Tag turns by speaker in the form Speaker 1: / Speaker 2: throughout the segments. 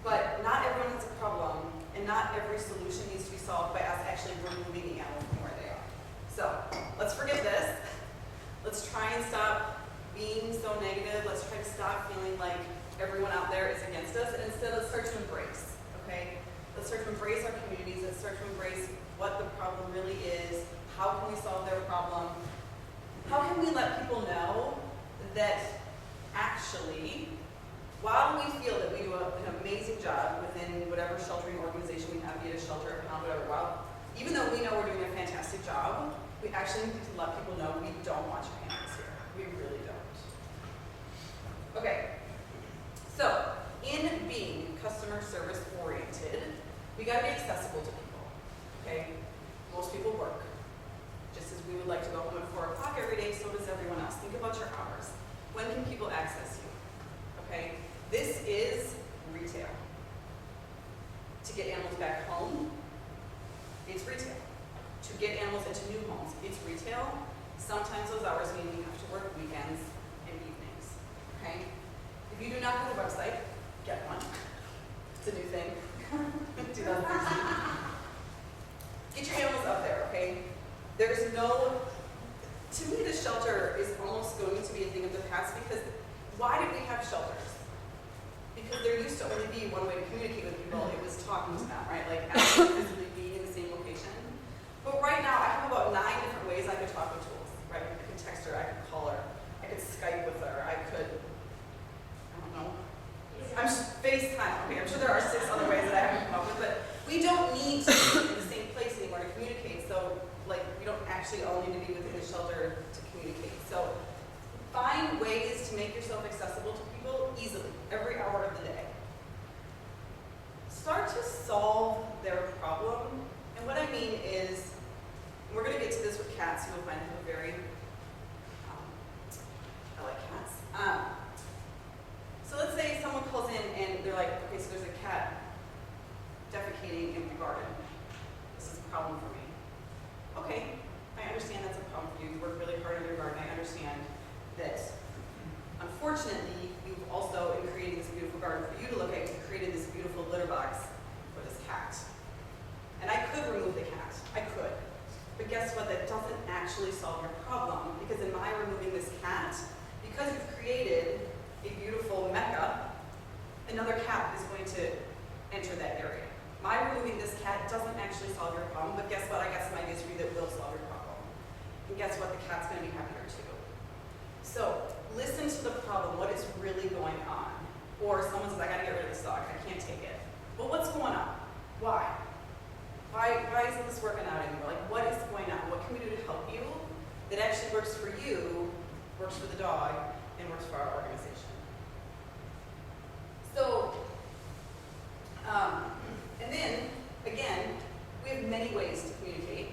Speaker 1: But not everyone has a problem, and not every solution needs to be solved by us actually removing the animals from where they are. So let's forget this. Let's try and stop being so negative. Let's try to stop feeling like everyone out there is against us, and instead let's start to embrace, okay? Let's start to embrace our communities. Let's start to embrace what the problem really is. How can we solve their problem? How can we let people know that actually, while we feel that we do an amazing job within whatever sheltering organization we have, be it a shelter, a pound, whatever, well, even though we know we're doing a fantastic job, we actually need to let people know we don't want your animals here. We really don't. Okay, so in being customer service oriented, we gotta be accessible to people, okay? Most people work. Just as we would like to go home at 4 o'clock every day, so does everyone else. Think about your hours. When can people access you? Okay? This is retail. To get animals back home, it's retail. To get animals into new homes, it's retail. Sometimes those hours mean we have to work weekends and evenings. Okay? If you do not have a website, get one. It's a new thing. 2013. Get your animals up there, okay? There's no, to me the shelter is almost going to be a thing of the past, because why did we have shelters? Because there used to only be one way to communicate with people. It was talking to them, right? Like actually physically being in the same location. But right now I have about 9 different ways I could talk with tools, right? I could text her, I could call her, I could Skype with her, I could, I don't know. I'm FaceTime, okay, I'm sure there are 6 other ways that I haven't come up with, but we don't need to be in the same place anymore to communicate. So like, we don't actually all need to be within the shelter to communicate. So find ways to make yourself accessible to people easily, every hour of the day. Start to solve their problem. And what I mean is, we're going to get to this with cats. You'll find them very, I like cats. So let's say someone calls in and they're like, okay, so there's a cat defecating in the garden. This is a problem for me. Okay, I understand that's a problem for you. You work really hard in your garden. I understand that, unfortunately, you've also, in creating this beautiful garden for you to look at, you've created this beautiful litter box for this cat. And I could remove the cat. I could. But guess what? That doesn't actually solve your problem, because in my removing this cat, because you've created a beautiful mecca, another cat is going to enter that area. My removing this cat doesn't actually solve your problem, but guess what? I got some ideas for you that will solve your problem. And guess what? The cat's going to be happier too. So listen to the problem. What is really going on? Or someone says, I got to get rid of this dog. I can't take it. Well, what's going on? Why? Why isn't this working out anymore? Like, what is going on? What can we do to help you that actually works for you, works for the dog, and works for our organization? So, and then, again, we have many ways to communicate.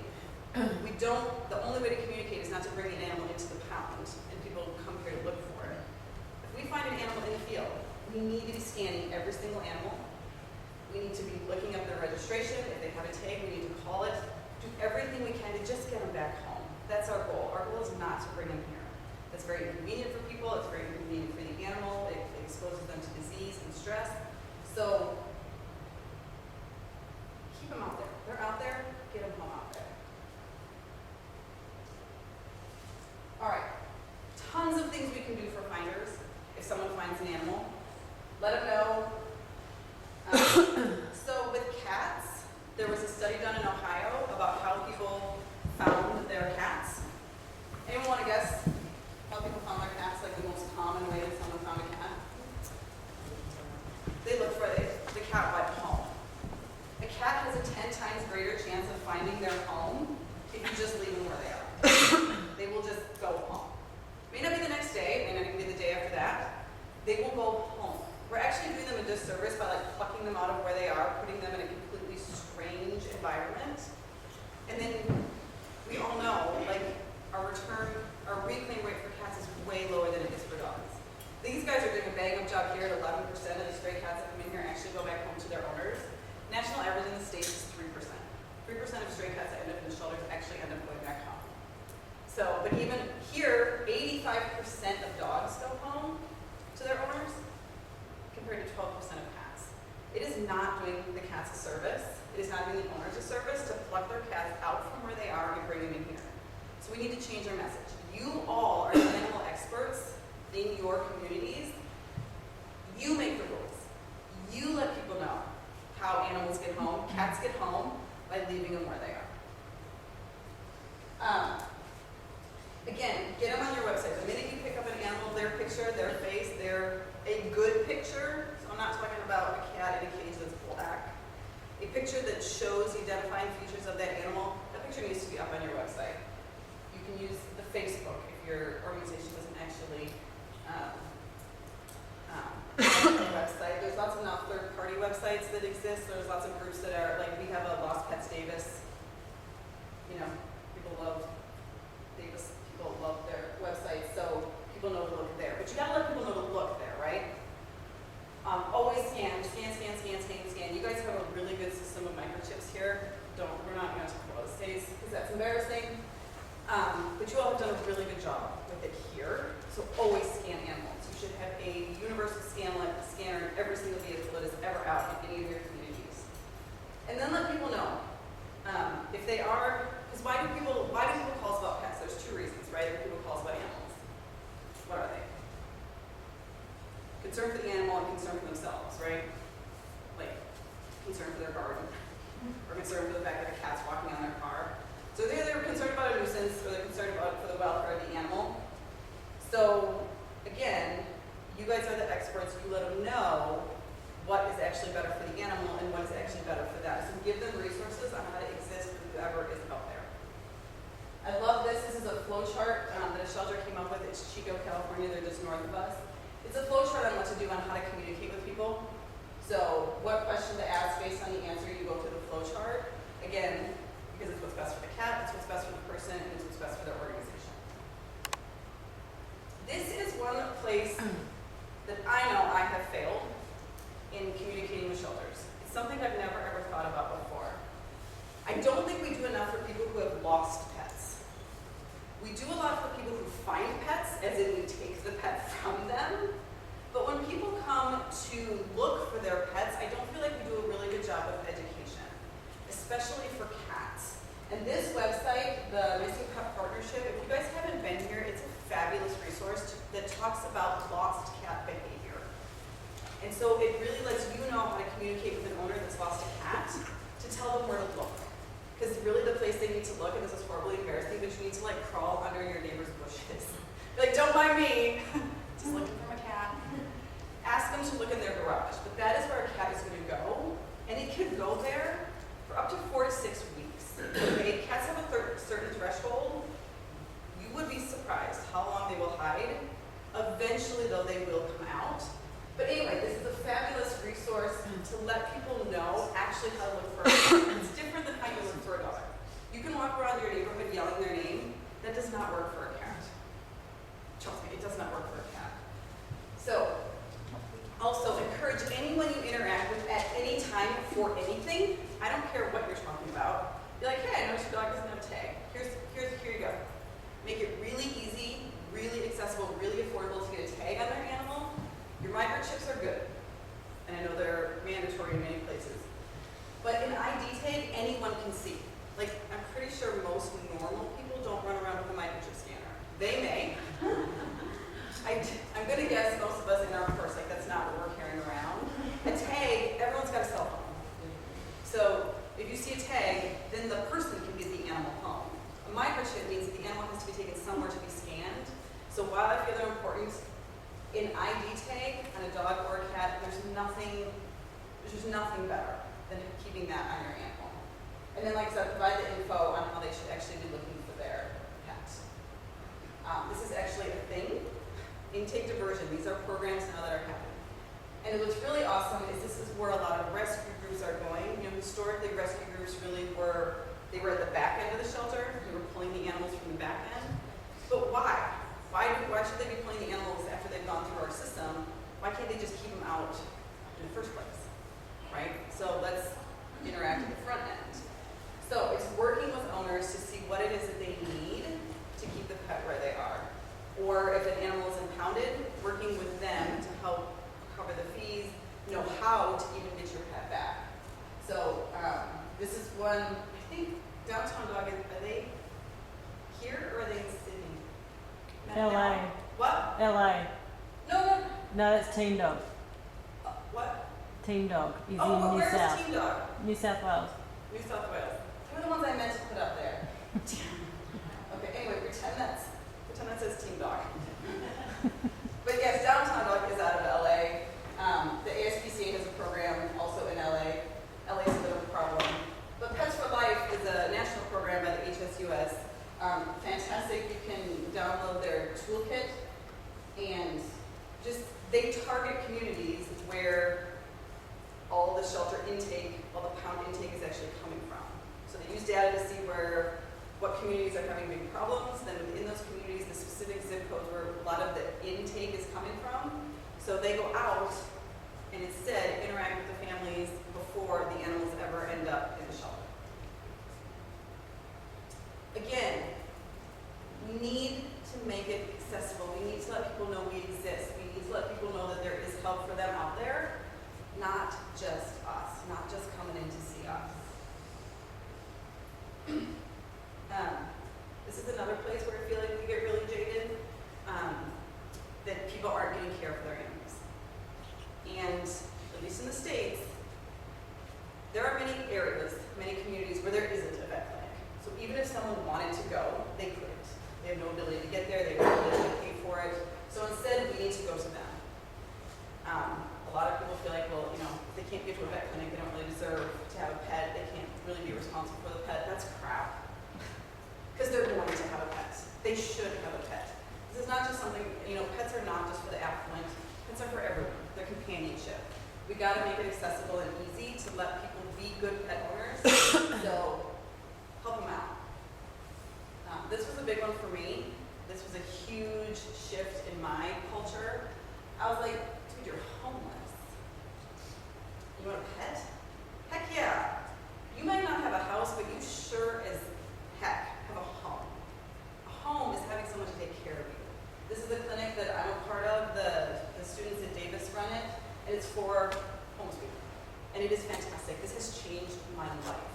Speaker 1: The only way to communicate is not to bring an animal into the pound and people come here to look for it. If we find an animal in the field, we need to be scanning every single animal. We need to be looking up their registration. If they have a tag, we need to call it. Do everything we can to just get them back home. That's our goal. Our goal is not to bring them here. That's very inconvenient for people. It's very inconvenient for the animal. It exposes them to disease and stress. So keep them out there. They're out there. Get them home out there. All right. Tons of things we can do for finders. If someone finds an animal, let them know. So with cats, there was a study done in Ohio about how people found their cats. Anyone want to guess how people found their cats, like the most common way that someone found a cat? They looked for it. The cat went home. A cat has a 10 times greater chance of finding their home if you just leave them where they are. They will just go home. May not be the next day, may not even be the day after that. They will go home. We're actually doing them a disservice by like plucking them out of where they are, putting them in a completely strange environment. And then we all know, like, our reclaim rate for cats is way lower than it is for dogs. These guys are doing a bang up job here at 11% of the stray cats that come in here actually go back home to their owners. National average in the States is 3%. 3% of stray cats that end up in the shelters actually end up going back home. So, but even here, 85% of dogs go home to their owners, compared to 12% of cats. It is not doing the cats a service. It is not doing the owners a service to pluck their cats out from where they are and bring them in here. So we need to change our message. You all are animal experts in your communities. You make the rules. You let people know how animals get home. Cats get home by leaving them where they are. Again, get them on your website. The minute you pick up an animal, their picture, their face, they're a good picture. So I'm not talking about a cat in a cage that's black. A picture that shows the identifying features of that animal, that picture needs to be up on your website. You can use the Facebook if your organization doesn't actually have a website. There's lots of now third-party websites that exist. There's lots of groups that are, like we have a Lost Pets Davis. You know, people love Davis. People love their website, so people know to look there. But you gotta let people know to look there, right? Always scan. You guys have a really good system of microchips here. We're not gonna talk about states because that's embarrassing. But you all have done a really good job with it here. So always scan animals. You should have a universal scanner in every single vehicle that is ever out in any of your communities. And then let people know if they are. Because why do people call us about pets? There's two reasons, right? People call us about animals. What are they? Concern for the animal and concern for themselves, right? Like concern for their garden, or concern for the fact that a cat's walking on their car. So they're concerned about a nuisance, or they're concerned about for the welfare of the animal. So again, you guys are the experts. You let them know what is actually better for the animal and what is actually better for them. So give them resources on how to exist for whoever is out there. I love this. This is a flow chart that a shelter came up with. It's Chico, California. They're just north of us. It's a flow chart on what to do on how to communicate with people. So what question to ask based on the answer, you go through the flow chart. Again, because it's what's best for the cat, it's what's best for the person, and it's what's best for their organization. This is one place that I know I have failed in communicating with shelters. It's something I've never ever thought about before. I don't think we do enough for people who have lost pets. We do a lot for people who find pets, as in we take the pet from them. But when people come to look for their pets, I don't feel like we do a really good job of education, especially for cats. And this website, the Missing Pet Partnership, if you guys haven't been here, it's a fabulous resource that talks about lost cat behavior. And so it really lets you know how to communicate with an owner that's lost a cat to tell them where to look. Because really the place they need to look, and this is horribly embarrassing, but you need to like crawl under your neighbor's bushes. You're like, don't mind me, just looking for my cat. Ask them to look in their garage, but that is where a cat is going to go, and it could go there for up to 4 to 6 weeks. Okay, cats have a certain threshold. You would be surprised how long they will hide. Eventually, though, they will come out. But anyway, this is a fabulous resource to let people know actually how to look for a cat. It's different than how you look for a dog. You can walk around your neighborhood yelling their name. That does not work for a cat. Trust me, it does not work for a cat. So, also encourage anyone you interact with at any time for anything. I don't care what you're talking about. Be like, hey, I noticed your dog doesn't have a tag. Here you go. Make it really easy, really accessible, really affordable to get a tag on their animal. Your microchips are good, and I know they're mandatory in many places. But an ID tag, anyone can see. Like, I'm pretty sure most normal people don't run around with a microchip scanner. They may. I'm going to guess most of us in our purse, like that's not what we're carrying around. A tag, everyone's got a cell phone. So if you see a tag, then the person can get the animal home. A microchip means that the animal has to be taken somewhere to be scanned. So while I feel they're important, an ID tag on a dog or a cat, there's just nothing better than keeping that on your animal. And then, like I said, provide the info on how they should actually be looking for their pets. This is actually a thing. Intake diversion. These are programs now that are happening. And what's really awesome is this is where a lot of rescue groups are going. You know, historically, rescue groups really were at the back end of the shelter. They were pulling the animals from the back end. But why? Why should they be pulling the animals after they've gone through our system? Why can't they just keep them out in the first place, right? So let's interact at the front end. So it's working with owners to see what it is that they need to keep the pet where they are. Or if an animal is impounded, working with them to help cover the fees, know how to even get your
Speaker 2: LA.
Speaker 1: No.
Speaker 2: No, that's Team Dog.
Speaker 1: What?
Speaker 2: Team Dog is
Speaker 1: Oh,
Speaker 2: in New
Speaker 1: where's
Speaker 2: South.
Speaker 1: Team Dog?
Speaker 2: New South Wales.
Speaker 1: New South Wales. They were the ones I meant to put up there. Okay, anyway, pretend that says Team Dog. But yes, Downtown Dog is out of LA. The ASPCA has a program also in LA. LA is a bit of a problem. But Pets for Life is a national program by the HSUS. Fantastic. You can download their toolkit, and just they target communities where all the shelter intake, all the pound intake is actually coming from. So they use data to see what communities are having big problems. Then within those communities, the specific zip codes where a lot of the intake is coming from. So they go out and instead interact with the families before the animals ever end up in the shelter. Again, we need to make it accessible. We need to let people know we exist. We need to let people know that there is help for them out there, not just us, not just coming in to see us. This is another place where I feel like we get really jaded, that people aren't getting care for their animals. And at least in the States, there are many areas, many communities where there isn't a vet clinic. So even if someone wanted to go, they couldn't. They have no ability to get there, they have no ability to pay for it. So instead, we need to go to them. A lot of people feel like, well, if they can't get to a vet clinic, they don't really deserve to have a pet, they can't really be responsible for the pet. That's crap. Because they're going to have a pet. They should have a pet. This is not just something, pets are not just for the affluent. Pets are for everyone. They're companionship. We got to make it accessible and easy to let people be good pet owners. So help them out. This was a big one for me. This was a huge shift in my culture. I was like, dude, you're homeless. You want a pet? Heck yeah. You might not have a house, but you sure as heck have a home. A home is having someone to take care of you. This is a clinic that I'm a part of. The students at Davis run it, and it's for homeless people. And it is fantastic. This has changed my life.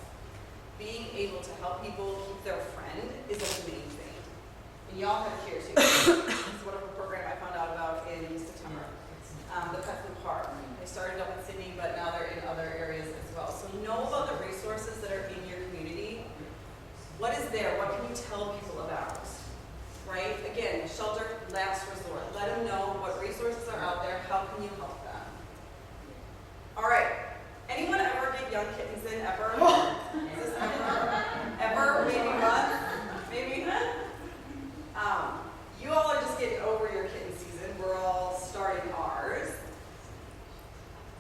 Speaker 1: Being able to help people keep their friend is amazing. And y'all have it here too. This is one of a program I found out about in September. The Pets in the Park. They started up in Sydney, but now they're in other areas as well. So know about the resources that are in your community. What is there? What can you tell people about? Right? Again, shelter, last resort. Let them know what resources are out there. How can you help them? All right. Anyone ever get young kittens in ever? Is this ever? Maybe once? Maybe? You all are just getting over your kitten season. We're all starting ours.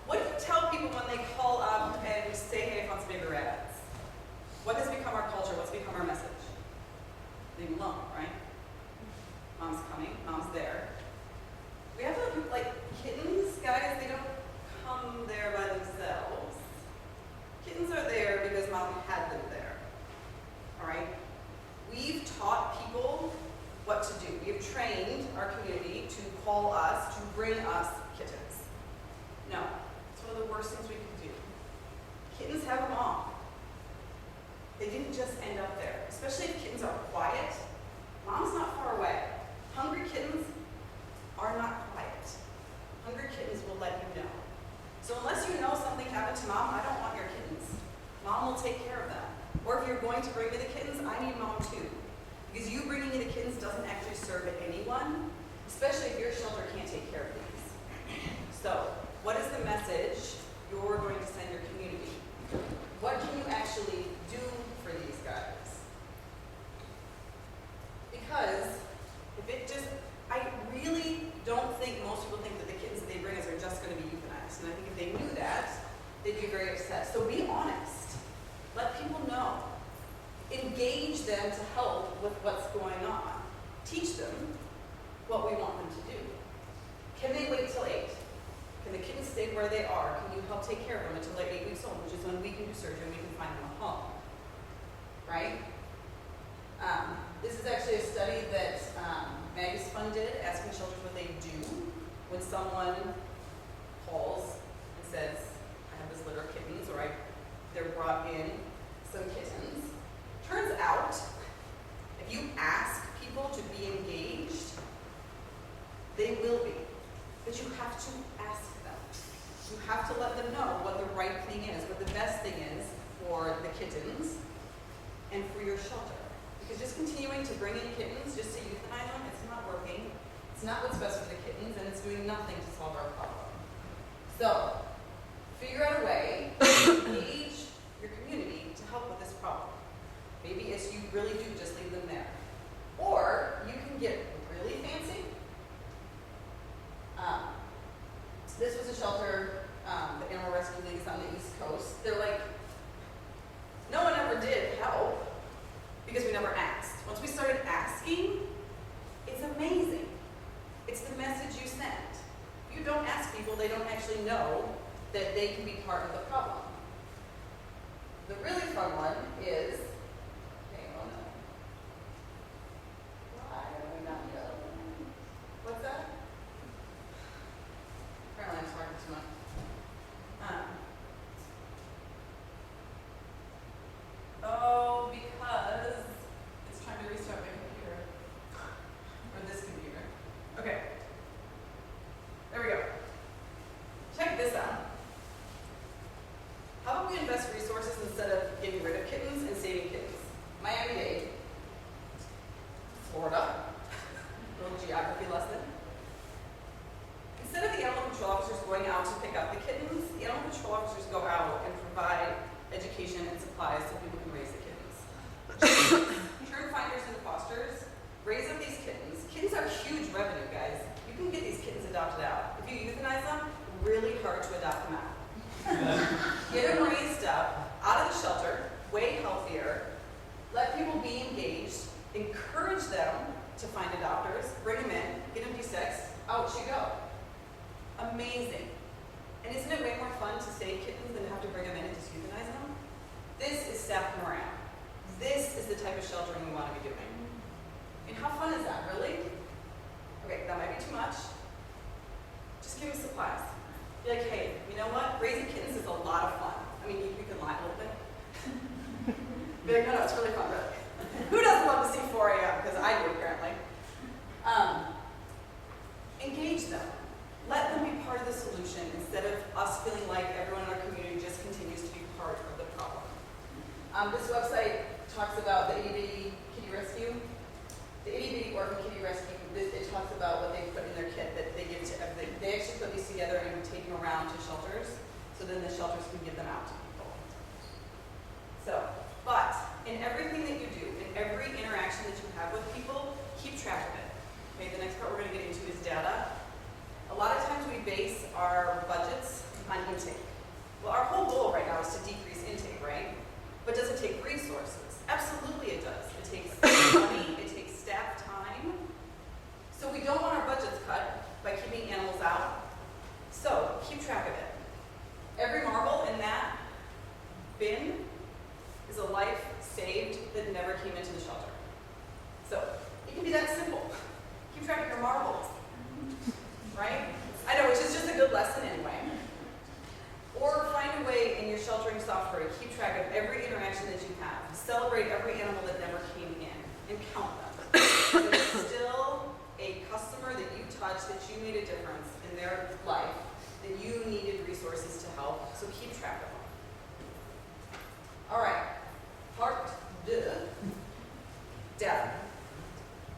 Speaker 1: What do you tell people when they call up and say, hey, I found some baby rabbits? What has become our culture? What's become our message? Leave them alone, right? Mom's coming. Mom's there. We have to, kittens, guys, they don't come there by themselves. Kittens are there because mom had them there. All right? We've taught people what to do. We have trained our community to call us, to bring us kittens. No, it's one of the worst things we can do. Kittens have a mom. They didn't just end up there. Especially if kittens are quiet. Mom's not far away. Hungry kittens are not quiet. Hungry kittens will let you know. So unless you know something happened to mom, I don't want your kittens. Mom will take care of them. Or if you're going to bring me the kittens, I need mom too. Because you bringing me the kittens doesn't actually serve anyone, especially if your shelter can't take care of these. So, what is the message you're going to send your community? What can you actually do for these guys? Because I really don't think most people think that the kittens that they bring us are just going to be euthanized. And I think if they knew that, they'd be very upset. So be honest. Let people know. Engage them to help with what's going on. Teach them what we want them to do. Can they wait till 8? Can the kittens stay where they are? Can you help take care of them until they're 8 weeks old, which is when we can do surgery and we can find them a home? Right? This is actually a study that Maggie's funded, asking shelters what they do when someone calls and says, I have this litter of kittens, or they're brought in some kittens. Turns out, if you ask people to be engaged, they to ask them. You have to let them know what the right thing is, what the best thing is for the kittens and for your shelter. Because just continuing to bring in kittens just to euthanize them, it's not working. It's not what's best for the kittens, and it's doing nothing to solve our problem. So, figure out a way to engage your community to help with this problem. Maybe it's you really do just leave them there. Or you can get really fancy. So this was a shelter, the Animal Rescue League's on the East Coast. They're like, no one ever did help because we never asked. Once we started asking, it's amazing. It's the message you send. If you don't ask people, they don't actually know that they can be part of the problem. The really fun one is, okay, oh no. Why are we not going? What's that? Apparently I'm talking too much. Oh, because it's trying to restart my computer. Or this computer. Okay. There we go. Check this out. How about we invest resources instead of getting rid of kittens and saving kittens? Miami-Dade, Florida, little geography lesson. Instead of the animal control officers going out to pick up the kittens, the animal control officers go out and provide education and supplies so people can raise the kittens. Turn finders into fosters, raise up these kittens. Kittens are huge revenue, guys. You can get these kittens adopted out. If you euthanize them, really hard to adopt them out. Get them raised up, out of the shelter, way healthier. Let people be engaged. Encourage them to find adopters. Bring them in, get them de-sexed, out you go. Amazing. And isn't it way more fun to save kittens than have to bring them in and just euthanize them? This is staff morale. This is the type of sheltering we want to be doing. And how fun is that, really? Okay, that might be too much. Just give them supplies. Be like, hey, you know what? Raising kittens is a lot of fun. I mean, you can lie a little bit. Be like, no, it's really fun, really. Who doesn't love to see 4 a.m.? Because I do, apparently. Engage them. Let them be part of the solution instead of us feeling like everyone in our community just continues to be part of the problem. This website talks about the itty-bitty kitty rescue. The itty-bitty orphan kitty rescue, it talks about what they put in their kit that they give to everything. They actually put these together and take them around to shelters, so then the shelters can give them out to people. So, but in everything that you do, in every interaction that you have with people, keep track of it. Okay, the next part we're going to get into is data. A lot of times we base our budgets on intake. Well, our whole goal right now is to decrease intake, right? But does it take resources? Absolutely it does. It takes money, it takes staff time. So we don't want our budgets cut by keeping animals out. So keep track of it. Every marble in that bin is a life saved that never came into the shelter. So it can be that simple. Keep track of your marbles. Right? I know, which is just a good lesson anyway. Or find a way in your sheltering software to keep track of every interaction that you have. Celebrate every animal that never came in and count them. There's still a customer that you touched, that you made a difference in their life, that you needed resources to help, so keep track of them. All right, part 2, data.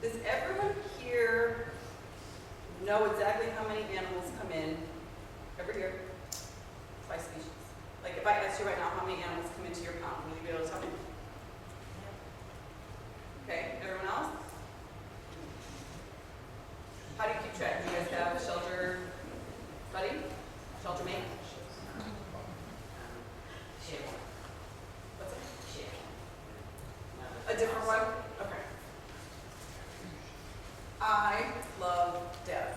Speaker 1: Does everyone here know exactly how many animals come in every year by species? Like if I asked you right now how many animals come into your pound, will you be able to tell me? Okay, everyone else? How do you keep track? Do you guys have a shelter buddy? Shelter mate? What's it? A different one? Okay. I love data.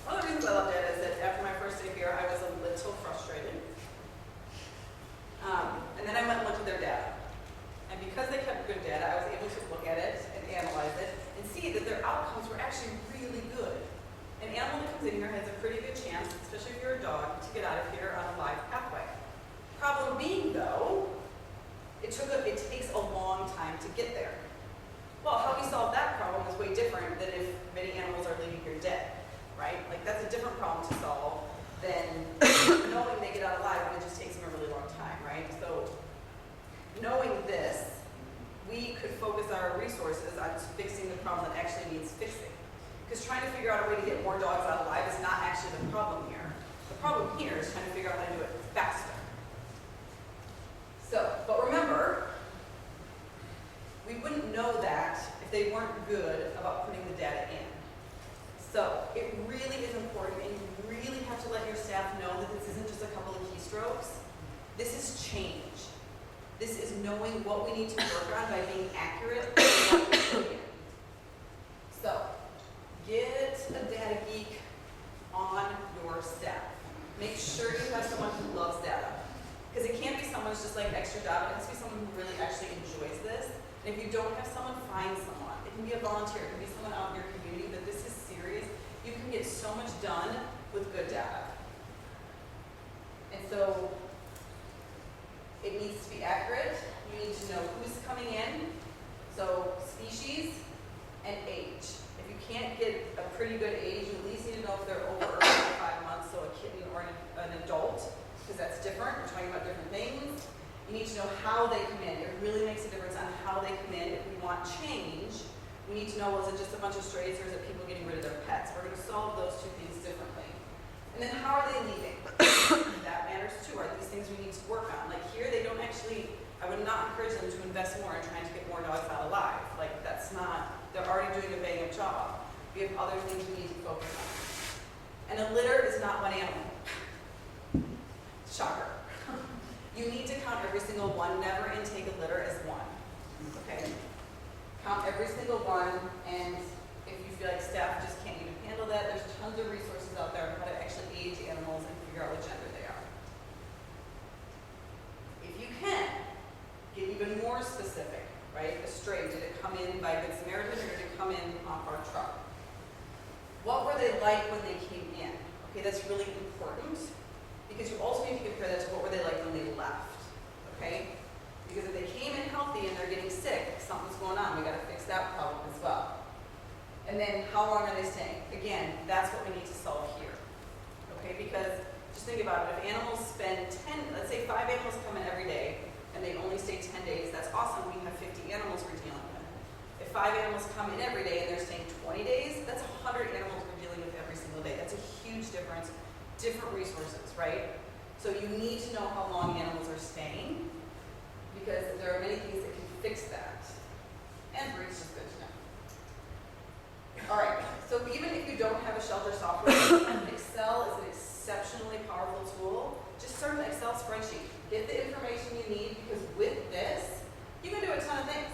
Speaker 1: One of the reasons I love data is that after my first day here, I was a little frustrated. And then I went and looked at their data. And because they kept good data, I was able to look at it and analyze it and see that their outcomes were actually really good. An animal that comes in here has a pretty good chance, especially if you're a dog, to get out of here on a live pathway. Problem being, though, it takes a long time to get there. Well, how we solve that problem is way different than if many animals are leaving here dead. right? Like that's a different problem to solve than knowing they get out alive and it just takes them a really long time, right? So knowing this, we could focus our resources on fixing the problem that actually needs fixing. Because trying to figure out a way to get more dogs out alive is not actually the problem here. The problem here is trying to figure out how to do it faster. So, but remember, we wouldn't know that if they weren't good about putting the data in. So it really is important, and you really have to let your staff know that this isn't just a couple of keystrokes. This is change. This is knowing what we need to work on by being accurate in what we put in. So get a data geek on your staff. Make sure you have someone who loves data. Because it can't be someone who's just like extra job. It has to be someone who really actually enjoys this. And if you don't have someone, find someone. It can be a volunteer. It can be someone out in your community, but this is serious. You can get so much done with good data. And so it needs to be accurate. You need to know who's coming in. So species and age. If you can't get a pretty good age, you at least need to know if they're over 5 months, so a kitten or an adult, because that's different. We're talking about different things. You need to know how they come in. It really makes a difference on how they come in. If we want change, we need to know, was it just a bunch of strays or is it people getting rid of their pets? We're going to solve those two things differently. And then how are they leaving? That matters too. Are these things we need to work on? Like here, they don't actually, I would not encourage them to invest more in trying to get more dogs out alive. Like that's not, they're already doing a bang up job. We have other things we need to focus on. And a litter is not one animal. Shocker. You need to count every single one. Never intake a litter as one. Okay? Count every single one, and if you feel like staff just can't even handle that, there's tons of resources out there on how to actually age animals and figure out what gender they are. If you can, get even more specific, right? A stray, did it come in by Good Samaritan or did it come in off our truck? What were they like when they came in? Okay, that's really important because you also need to compare that to what were they like when they left, okay? Because if they came in healthy and they're getting sick, something's going on. We got to fix that problem as well. And then how long are they staying? Again, that's what we need to solve here, okay? Because just think about it. If animals spend 10, let's say 5 animals come in every day and they only stay 10 days, that's awesome. We have 50 animals we're dealing with. If 5 animals come in every day and they're staying 20 days, that's 100 animals we're dealing with every single day. That's a huge difference. Different resources, right? So you need to know how long animals are staying because there are many things that can fix that. And breed's just good to know. All right, so even if you don't have a shelter software, Excel is an exceptionally powerful tool. Just start an Excel spreadsheet. Get the information you need because with this, you can do a ton of things.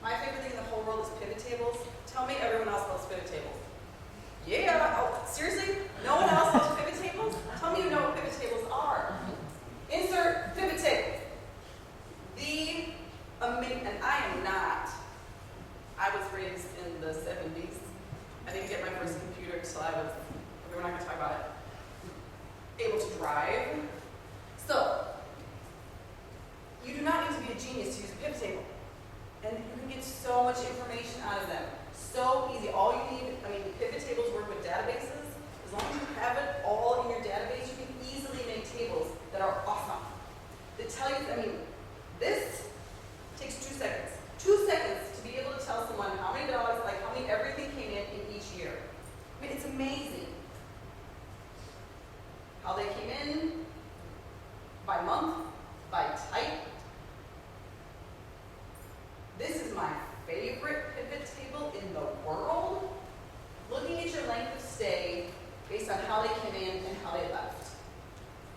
Speaker 1: My favorite thing in the whole world is pivot tables. Tell me everyone else loves pivot tables. Yeah, oh, seriously? No one else loves pivot tables? Tell me you know what pivot tables are. Insert pivot table. And I am not, I was raised in the 70s. I didn't get my first computer until I was, okay, we're not gonna talk about it, able to drive. So, you do not need to be a genius to use a pivot table. And you can get so much information out of them. So easy. All you need, pivot tables work with databases. As long as you have it all in your database, you can easily make tables that are awesome. That tell you, this takes 2 seconds. 2 seconds to be able to tell someone how many dogs, like how many everything came in each year. It's amazing. How they came in, by month, by type. This is my favorite pivot table in the world. Looking at your length of stay based on how they came in and how they left.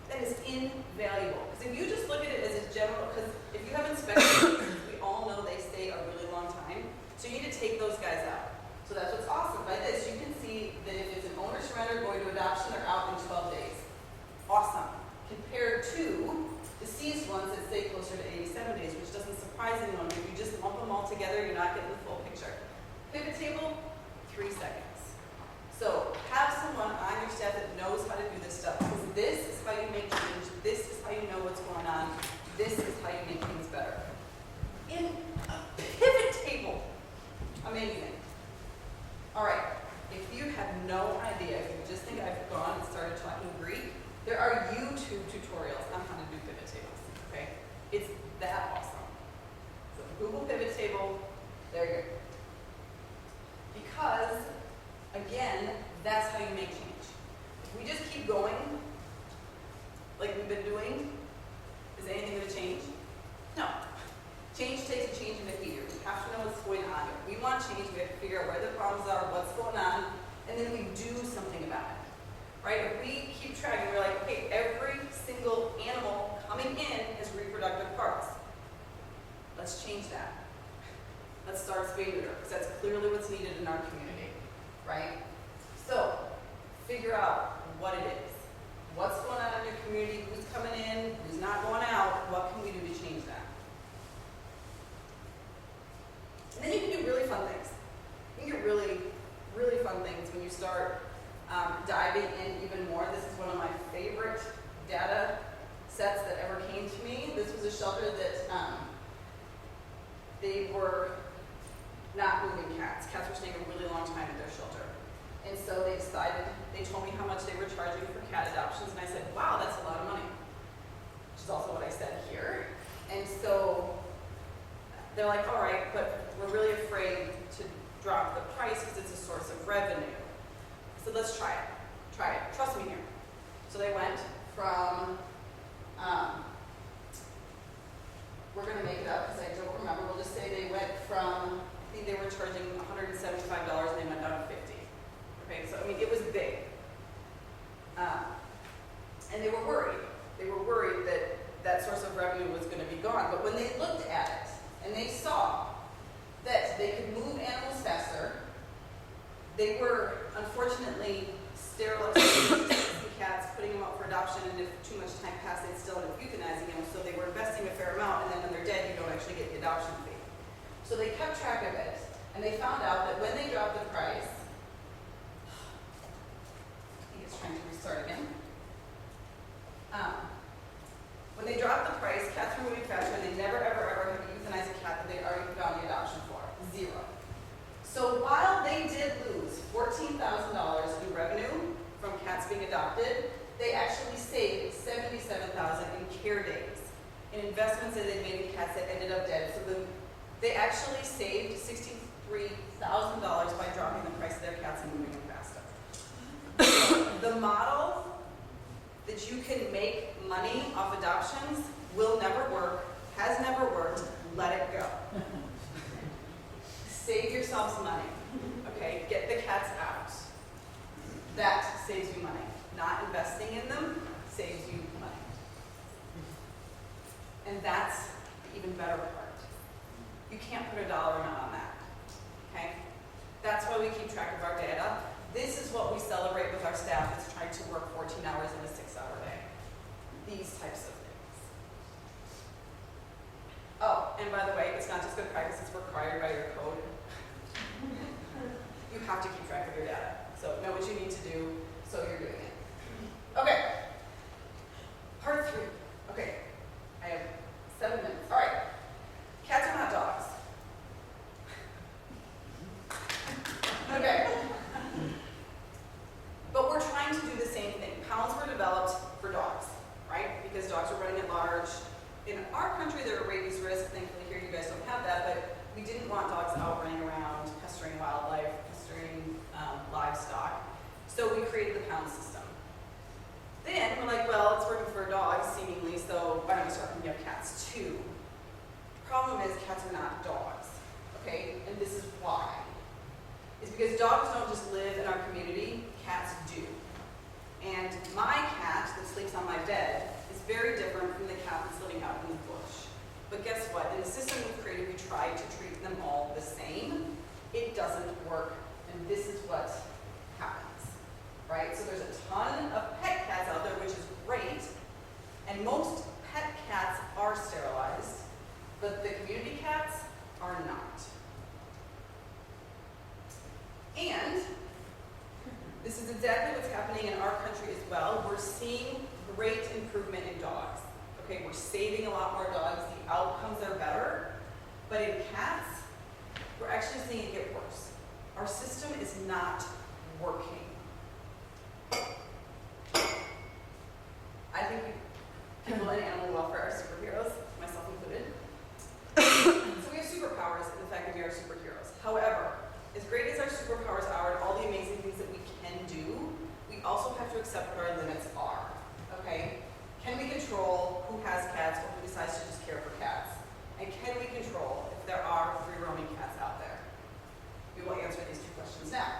Speaker 1: That is invaluable. Because if you just look at it as a general, because if you have inspections, we all know they stay a really long time. So you need to take those guys out. So that's what's awesome. By this, you can see that if it's an owner surrender going to adoption, they're out in 12 days. Awesome. Compared to the seized ones that stay closer to 87 days, which doesn't surprise anyone. If you just lump them all together, you're not getting the full picture. Pivot table, 3 seconds. So have someone on your staff that knows how to do this stuff. Because this is how you make change. This is how you know what's going on. This is how you make things better. In a pivot table. Amazing. All right. If you have no idea went from, we're going to make it up because I don't remember, we'll just say they went from, I think they were charging $175 and they went down to $50. Okay, so I mean, it was big. And they were worried. They were worried that that source of revenue was going to be gone. But when they looked at it and they saw that they could move animals faster, they were unfortunately sterilizing cats, putting them up for adoption, and if too much time passed, they'd still end up euthanizing them. So they were investing a fair amount, and then when they're dead, you don't actually get the adoption fee. So they kept track of it, and they found out that when they dropped the price, he is trying to restart again. When they dropped the price, cats were moving faster, and they never, ever, ever had to euthanize a cat that they already found the adoption for. Zero. So while they did lose $14,000 in revenue from cats being adopted, they actually saved $77,000 in care days, in investments that they made in cats that ended up dead. So they actually saved $63,000 by dropping the price of their cats and moving them faster. The model that you can make money off adoptions will never work, has never worked. Let it go. Save yourselves money, okay? Get the cats out. That saves you money. Not investing in them saves you money. And that's the even better part. You can't put a dollar amount on that, okay? That's why we keep track of our data. This is what we celebrate with our staff that's trying to work 14 hours in a 6-hour day. These types of things. Oh, and by the way, it's not just good practice, it's required by your code. You have to keep track of your data. So know what you need to do, so you're doing it. Okay. Part 3. Okay. I have 7 minutes. All right. Cats are not dogs. Okay. But we're trying to do the same thing. Pounds were developed for dogs, right? Because dogs are running at large. In our country, there are rabies risks. Thankfully, here you guys don't have that, but we didn't want dogs out running around, pestering wildlife, pestering livestock. So we created the pound system. Then we're like, well, it's working for dogs, seemingly, so why don't we start picking up cats too? Problem is, cats are not dogs, okay? And this is why. It's because dogs don't just live in our community, cats do. And my cat that sleeps on my bed is very different from the cat that's living out in the bush. But guess what? In the system we've created, we try to treat them all the same. It doesn't work, and this is what happens, right? So there's a ton of pet cats out there, which is great, and most pet cats are sterilized, but the community cats are not. And this is exactly what's happening in our country as well. We're seeing great improvement in dogs. Okay, we're saving a lot more dogs. The outcomes are better. But in cats, we're actually seeing it get worse. Our system is not working. I think people in animal welfare are superheroes, myself included. So we have superpowers in the fact that we are superheroes. However, as great as our superpowers are and all the amazing things that we can do, we also have to accept what our limits are, okay? Can we control who has cats or who decides to just care for cats? And can we control if there are free roaming cats out there? We will answer these 2 questions now.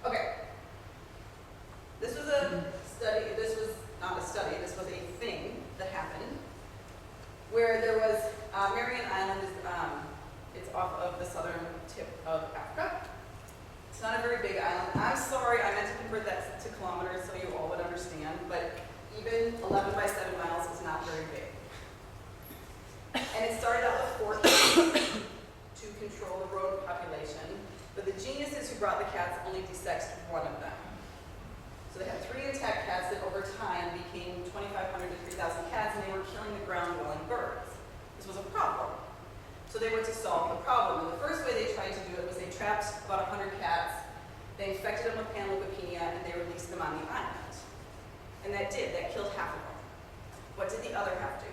Speaker 1: Okay. This was a study, this was not a study, this was a thing that happened where there was, Marion Island is, it's off of the southern tip of Africa. It's not a very big island. I'm sorry, I meant to convert that to kilometers so you all would understand, but even 11 by 7 miles is not very big. And it started out with 4 cats to control the rodent population, but the geniuses who brought the cats only desexed 1 of them. So they had 3 intact cats that over time became 2,500 to 3,000 cats, and they were killing the ground-dwelling birds. This was a problem. So they were to solve the problem. And the first way they tried to do it was they trapped about 100 cats, they infected them with panleukopenia, and they released them on the island. And that killed half of them. What did the other half do?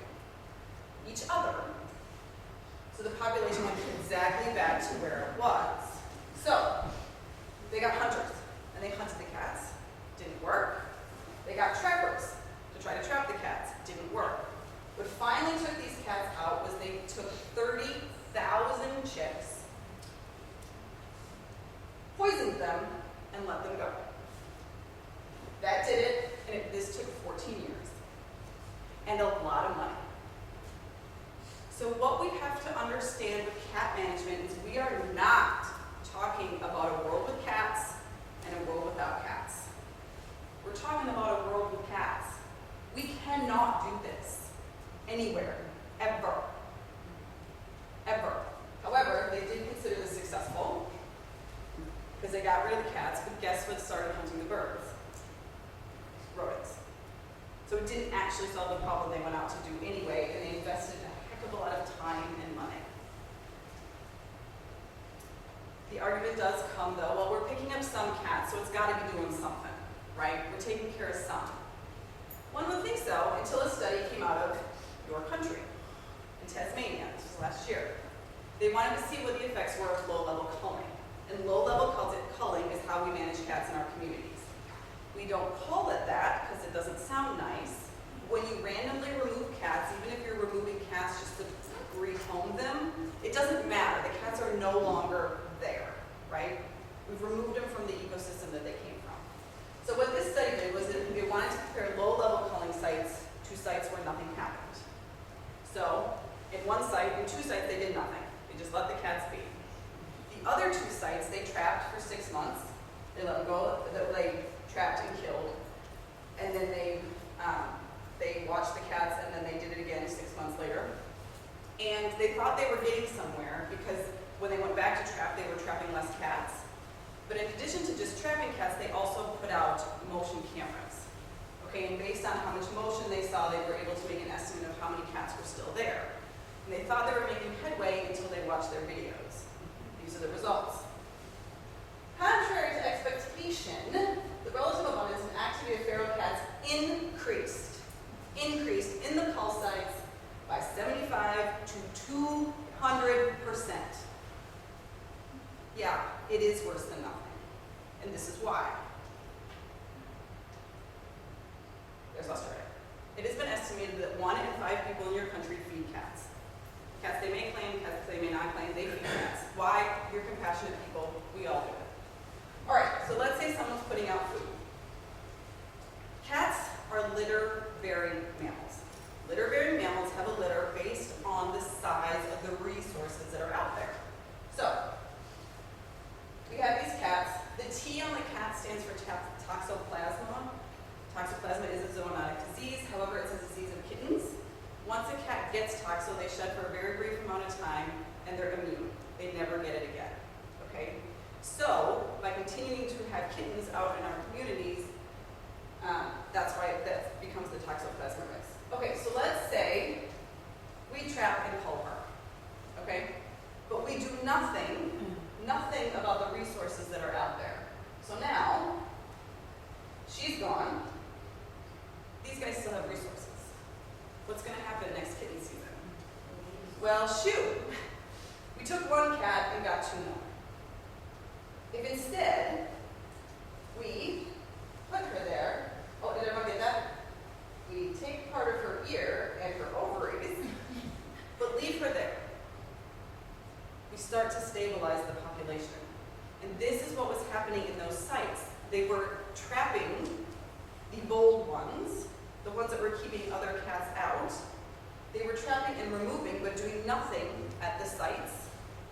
Speaker 1: Each other. So the population went exactly back to where it was. So they got hunters, and they hunted the cats. Didn't work. They got trappers. to try to trap the cats. Didn't work. What finally took these cats out was they took 30,000 chicks, poisoned them, and let them go. That did it, and this took 14 years. And a lot of money. So what we have to understand with cat management is we are not talking about a world with cats and a world without cats. We're talking about a world with cats. We cannot do this anywhere, ever. Ever. However, they did consider this successful because they got rid of the cats, but guess what started hunting the birds? Rodents. So it didn't actually solve the problem they went out to do anyway, and they invested a heck of a lot of time and money. The argument does come though, well, we're picking up some cats, so it's got to be doing something, right? We're taking care of some. One would think so until a study came out of your country, in Tasmania. This was last year. They wanted to see what the effects were of low-level culling. And low-level culling is how we manage cats in our communities. We don't call it that because it doesn't sound nice. When you randomly remove cats, even if you're removing cats just to rehome them, it doesn't matter. The cats are no longer there, right? We've removed them from the ecosystem that they came from. So what this study did was that they wanted to compare low-level culling sites to sites where nothing happened. So in one site, in two sites, they did nothing. They just let the cats be. The other two sites, they trapped for 6 months. They let them go. They trapped and killed, and then they watched the cats, and then they did it again 6 months later. And they thought they were getting somewhere because when they went back to trap, they were trapping less cats. But in addition to just trapping cats, they also put out motion cameras. Okay, and based on how much motion they saw, they were able to make an estimate of how many cats were still there. And they thought they were making headway until they watched their videos. These are the results. Contrary to expectation, the relative abundance and activity of feral cats increased in the cull sites by 75 to 200%. Yeah, it is worse than nothing. And this is why. There's Australia. It has been estimated that 1 in 5 people in your country feed cats. Cats they may claim, cats they may not claim, they feed cats. Why? You're compassionate people. We all do it. All right, so let's say someone's putting out food. Cats are litter-bearing mammals. Litter-bearing mammals have a litter based on the size of the resources that are out there. So, we have these cats. The T on the cat stands for toxoplasma. Toxoplasma is a zoonotic disease. However, it's a disease of kittens. Once a cat gets toxo, they shed for a very brief amount of time, and they're immune. They never get it again. Okay? So, by continuing to have kittens out in our communities, that's why that becomes the toxoplasma risk. Okay, so let's say we trap and cull her, okay? But we do nothing about the resources that are out there. So now, she's gone. These guys still have resources. What's going to happen next kitten season? Well, shoot. We took one cat and got 2 more. If instead we put her there, oh, did everyone get that? We take part of her ear and her ovaries, but leave her there. We start to stabilize the population. And this is what was happening in those sites. They were trapping the bold ones, the ones that were keeping other cats out. They were trapping and removing, but doing nothing at the sites.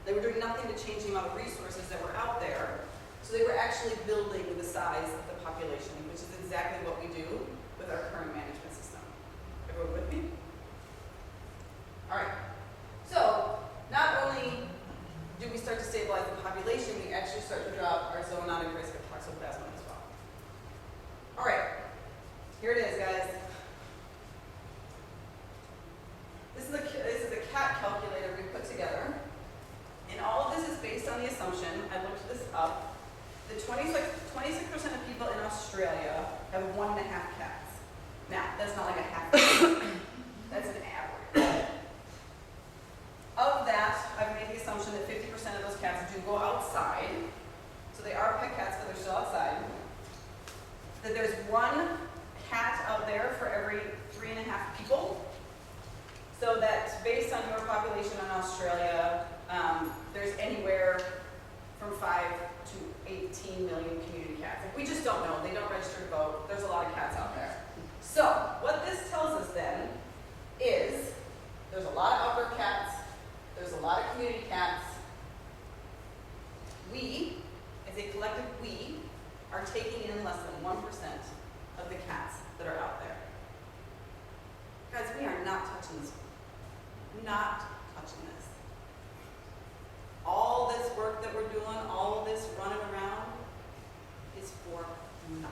Speaker 1: They were doing nothing to change the amount of resources that were out there. So they were actually building the size of the population, which is exactly what we do with our current management system. Everyone with me? All right. So not only do we start to stabilize the population, we actually start to drop our zoonotic risk of toxoplasma as well. All right. Here it is, guys. This is a cat calculator we put together. And all of this is based on the assumption, I looked this up, that 26% of people in Australia have 1.5 cats. Now, that's not like a half cat. That's an average. Of that, I've made the assumption that 50% of those cats do go outside. So they are pet cats, but they're still outside. That there's 1 cat out there for every community cats, we, as a collective we, are taking in less than 1% of the cats that are out there. Guys, we are not touching this. Not touching this. All this work that we're doing, all of this running around, is for nothing.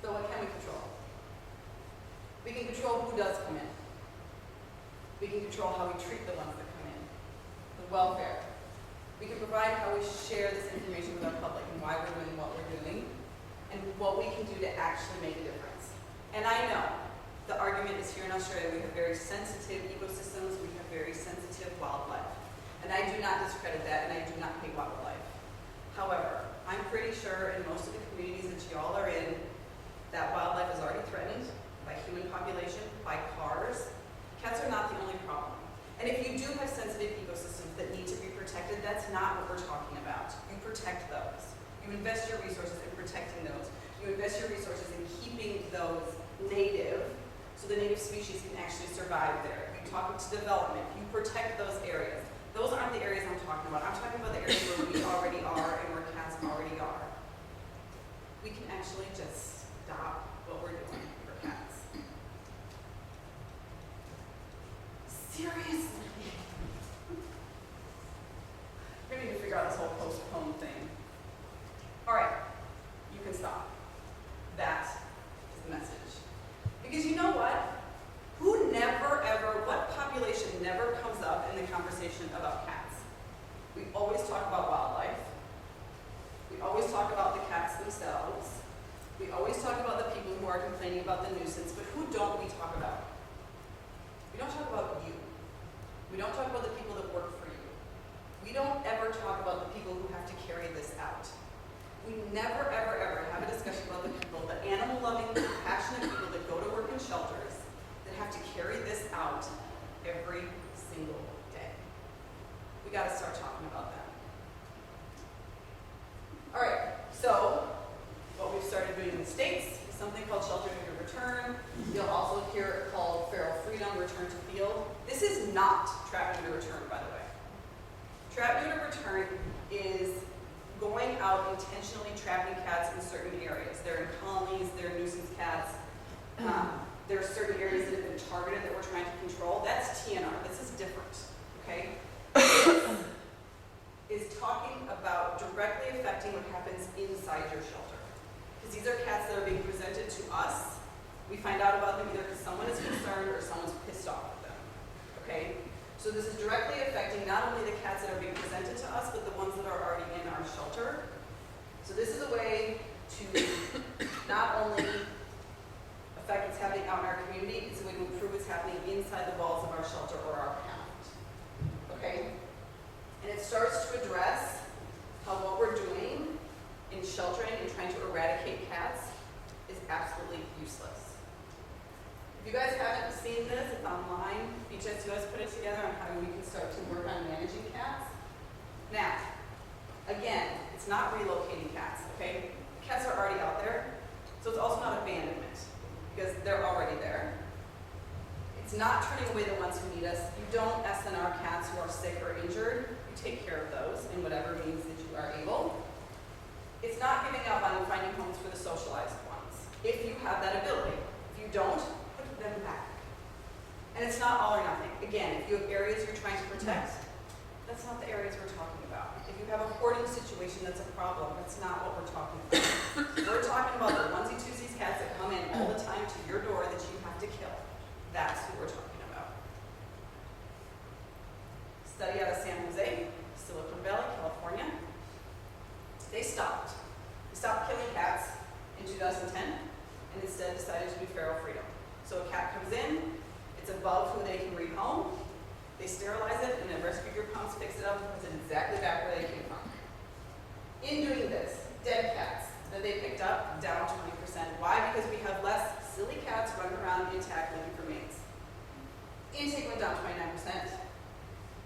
Speaker 1: So what can we control? We can control who does come in. We can control how we treat the ones that come in. The welfare. We can provide how we share this information with our public and why we're doing what we're doing and what we can do to actually make a difference. And I know the argument is here in Australia, we have very sensitive ecosystems, we have very sensitive wildlife. And I do not discredit that, and I do not hate wildlife. However, I'm pretty sure in most of the communities that y'all are in, that wildlife is already threatened by human population, by cars. Cats are not the only problem. And if you do have sensitive ecosystems that need to be protected, that's not what we're talking about. You protect those. You invest your resources in protecting those. You invest your resources in keeping those native, so the native species can actually survive there. You talk to development. You protect those areas. Those aren't the areas I'm talking about. I'm talking about the areas where we already are and where cats already are. We can actually just stop what we're doing for cats. Seriously. We need to figure out this whole postpone thing. All right, you can stop. That is the message. Because you know what? Who never ever, what population never comes up in the conversation about cats? We always talk about wildlife. We always talk about the cats themselves. We always talk about the people who are complaining about the nuisance, but who don't we talk about? We don't talk about you. We don't talk about the people that work for you. We don't ever talk about the people who have to carry this out. We never, ever, ever have a discussion about the people, the animal-loving, compassionate people that go to work in shelters that have to carry this out every single day. We got to start talking about that. All right, so what we've started doing in the States is something called shelter neuter return. You'll also hear it called feral freedom, return to field. This is not trap neuter return, by the way. Trap neuter return is going out intentionally trapping cats in certain areas. They're in colonies, they're nuisance cats. There are certain areas that have been targeted that we're trying to control. That's TNR. This is different, okay? This is talking about directly affecting what happens inside your shelter. Because these are cats that are being presented to us. We find out about them either because someone is concerned or someone's pissed off with them, okay? So this is directly affecting not only the cats that are being presented to us, but the ones that are already in our shelter. So this is a way to not only affect what's happening out in our community, it's a way to improve what's happening inside the walls of our shelter or our pound. Okay? And it starts to address how what we're doing in sheltering and trying to eradicate cats is absolutely useless. If you guys haven't seen this, it's online. G2Z put it together on how we can start to work on managing cats. Now, again, it's not relocating cats, okay? Cats are already out there, so it's also not abandonment, because they're already there. It's not turning away the ones who need us. You don't SNR cats who are sick or injured. You take care of those in whatever means that you are able. It's not giving up on finding homes for the socialized ones, if you have that ability. If you don't, put them back. And it's not all or nothing. Again, if you have areas you're trying to protect, that's not the areas we're talking about. If you have a hoarding situation that's a problem, that's not what we're talking about. We're talking about the onesie-twosies cats that come in all the time to your door that you have to kill. That's who we're talking about. Study out of San Jose, Silicon Valley, California. They stopped. They stopped killing cats in 2010 and instead decided to do feral freedom. So a cat comes in, it's above who they can rehome. They sterilize it, and then rescue group comes, picks it up, and puts it exactly back where they came from. In doing this, dead cats that they picked up, down 20%. Why? Because we have less silly cats running around intact looking for mates. Intake went down 29%.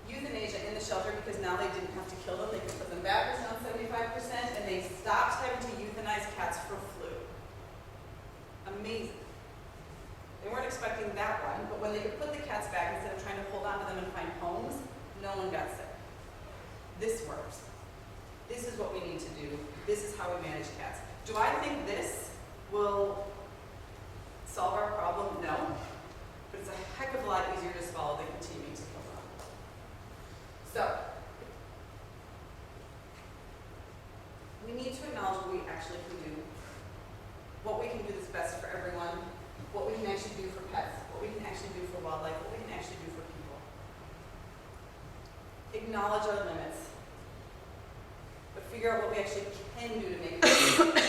Speaker 1: Euthanasia in the shelter, because now they didn't have to kill them, they could put them back, was down 75%, and they stopped having to euthanize cats for flu. Amazing. They weren't expecting that one, but when they could put the cats back instead of trying to hold on to this is what we need to do, this is how we manage cats. Do I think this will solve our problem? No. But it's a heck of a lot easier to swallow than continuing to kill them. So, we need to acknowledge what we actually can do, what we can do that's best for everyone, what we can actually do for pets, what we can actually do for wildlife, what we can actually do for people. Acknowledge our limits, but figure out what we actually can do to make it